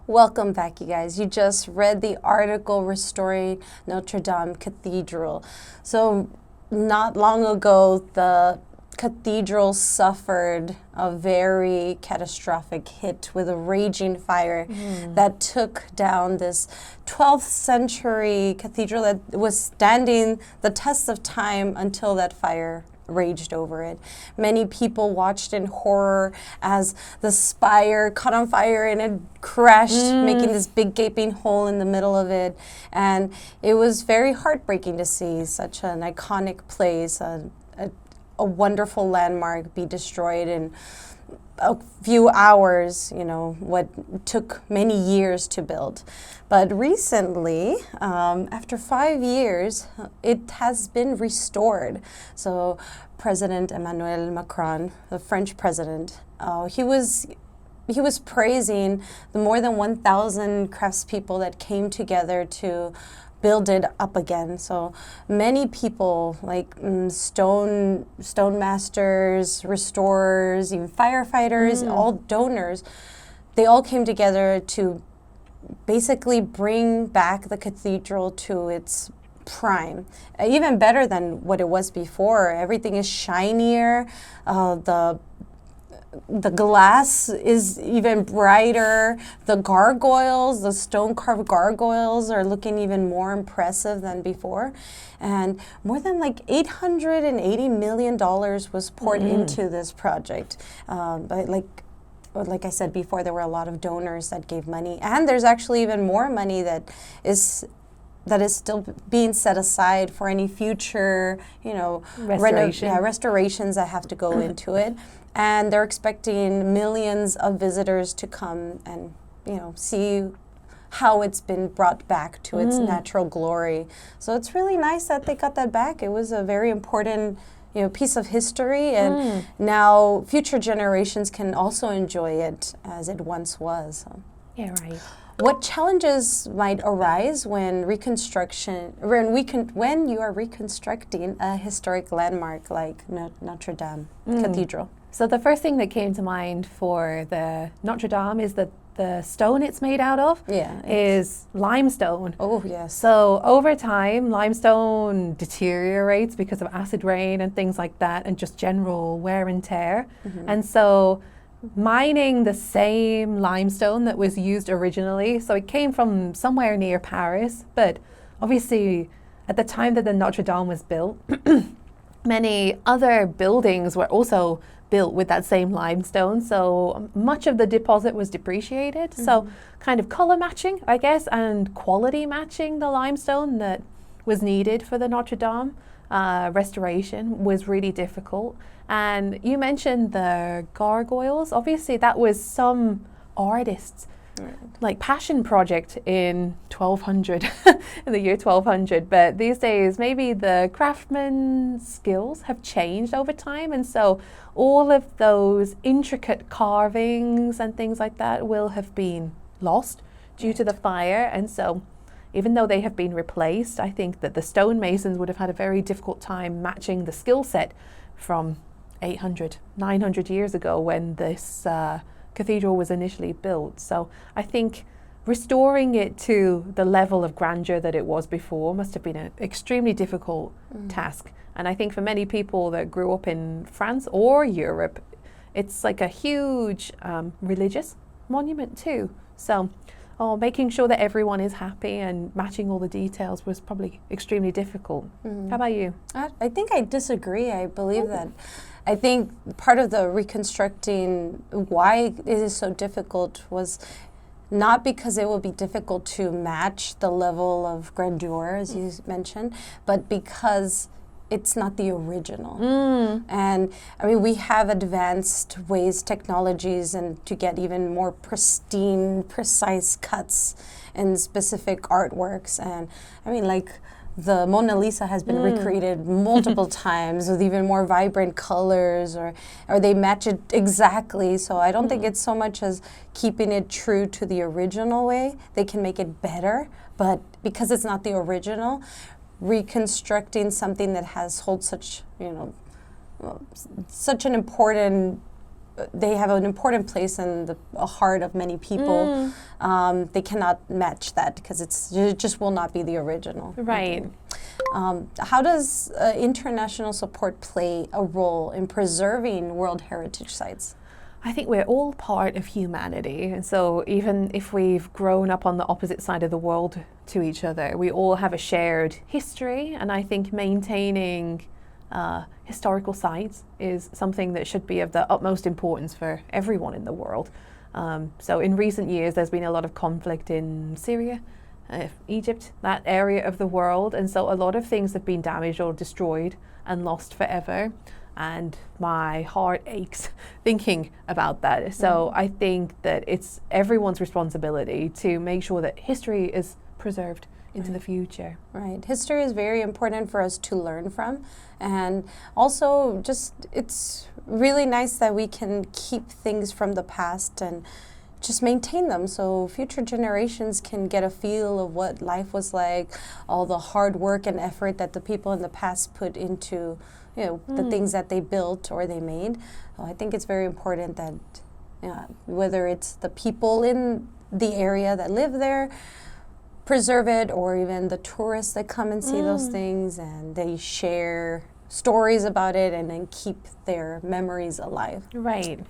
Welcome back, you guys. You just read the article Restoring Notre-Dame Cathedral. So not long ago, the cathedral suffered a very catastrophic hit with a raging fire that took down this 12th century cathedral that was standing the test of time until that fire raged over it. Many people watched in horror as the spire caught on fire and it crashed, making this big gaping hole in the middle of it. And it was very heartbreaking to see such an iconic place, a wonderful landmark be destroyed in a few hours, what took many years to build. But recently, after 5 years, it has been restored. So President Emmanuel Macron, the French president, he was praising the more than 1,000 craftspeople that came together to build it up again. So many people like stone masters, restorers, even firefighters, all donors, they all came together to basically bring back the cathedral to its prime, even better than what it was before. Everything is shinier. The glass is even brighter. The gargoyles, the stone-carved gargoyles are looking even more impressive than before. And more than like $880 million was poured into this project. But like I said before, there were a lot of donors that gave money. And there's actually even more money that is still being set aside for any future, restorations that have to go into it. And they're expecting millions of visitors to come and, see how it's been brought back to its natural glory. So it's really nice that they got that back. It was a very important, piece of history, and now future generations can also enjoy it as it once was. So. Yeah, right. What challenges might arise when when you are reconstructing a historic landmark like Notre-Dame Cathedral? So the first thing that came to mind for the Notre-Dame is that the stone it's made out of is limestone. Oh, yes. So over time, limestone deteriorates because of acid rain and things like that, and just general wear and tear. And so mining the same limestone that was used originally, so it came from somewhere near Paris, but obviously at the time that the Notre-Dame was built, many other buildings were also built with that same limestone, so much of the deposit was depreciated. So kind of color matching, I guess, and quality matching the limestone that was needed for the Notre-Dame restoration was really difficult. And you mentioned the gargoyles. Obviously that was some artists like passion project in 1200 in the year 1200, but these days maybe the craftsman skills have changed over time, and so all of those intricate carvings and things like that will have been lost due to the fire. And so even though they have been replaced, I think that the stonemasons would have had a very difficult time matching the skill set from 800, 900 years ago when this cathedral was initially built. So I think restoring it to the level of grandeur that it was before must have been an extremely difficult task. And I think for many people that grew up in France or Europe, it's like a huge religious monument too. So making sure that everyone is happy and matching all the details was probably extremely difficult. How about you? I think I disagree. I believe that I think part of the reconstructing why it is so difficult was not because it will be difficult to match the level of grandeur, as you mentioned, but because it's not the original. And I mean, we have advanced ways, technologies, and to get even more pristine, precise cuts in specific artworks. And I mean, like, the Mona Lisa has been recreated multiple times with even more vibrant colors, or they match it exactly. So I don't think it's so much as keeping it true to the original way. They can make it better, but because it's not the original, reconstructing something that holds such, such an important they have an important place in the heart of many people. They cannot match that because it just will not be the original. Right. How does international support play a role in preserving World Heritage Sites? I think we're all part of humanity. And so even if we've grown up on the opposite side of the world to each other, we all have a shared history. And I think maintaining historical sites is something that should be of the utmost importance for everyone in the world. So in recent years, there's been a lot of conflict in Syria, Egypt, that area of the world. And so a lot of things have been damaged or destroyed and lost forever. And my heart aches thinking about that. So I think that it's everyone's responsibility to make sure that history is preserved into the future. Right. History is very important for us to learn from. And also just it's really nice that we can keep things from the past and just maintain them so future generations can get a feel of what life was like, all the hard work and effort that the people in the past put into the things that they built or they made. I think it's very important that whether it's the people in the area that live there, preserve it, or even the tourists that come and see those things and they share stories about it and then keep their memories alive. Right.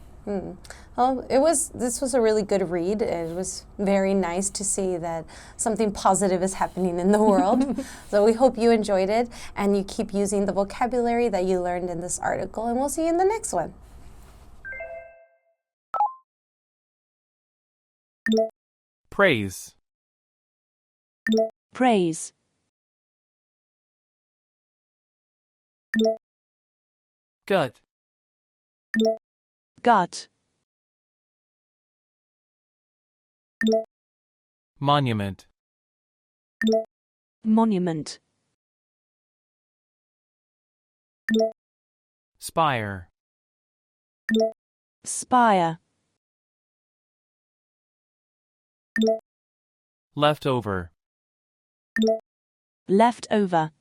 Well, this was a really good read. It was very nice to see that something positive is happening in the world. So we hope you enjoyed it and you keep using the vocabulary that you learned in this article, and we'll see you in the next one. Praise. Praise. Gut. Gut. Monument. Monument. Spire. Spire. Leftover. Left over.